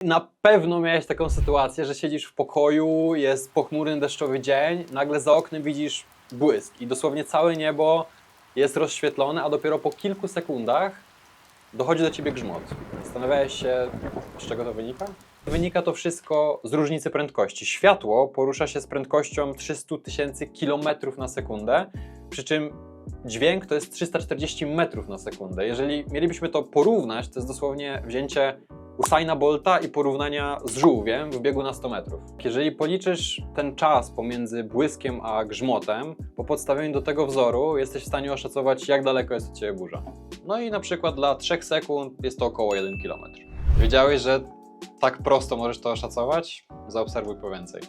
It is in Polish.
Na pewno miałeś taką sytuację, że siedzisz w pokoju, jest pochmurny, deszczowy dzień, nagle za oknem widzisz błysk i dosłownie całe niebo jest rozświetlone, a dopiero po kilku sekundach dochodzi do ciebie grzmot. Zastanawiałeś się, z czego to wynika? Wynika to wszystko z różnicy prędkości. Światło porusza się z prędkością 300 000 kilometrów na sekundę, przy czym dźwięk to jest 340 metrów na sekundę. Jeżeli mielibyśmy to porównać, to jest dosłownie wzięcie Usaina Bolta i porównania z żółwiem w biegu na 100 metrów. Jeżeli policzysz ten czas pomiędzy błyskiem a grzmotem, po podstawieniu do tego wzoru jesteś w stanie oszacować, jak daleko jest od ciebie burza. No i na przykład dla 3 sekund jest to około 1 km. Wiedziałeś, że tak prosto możesz to oszacować? Zaobserwuj po więcej.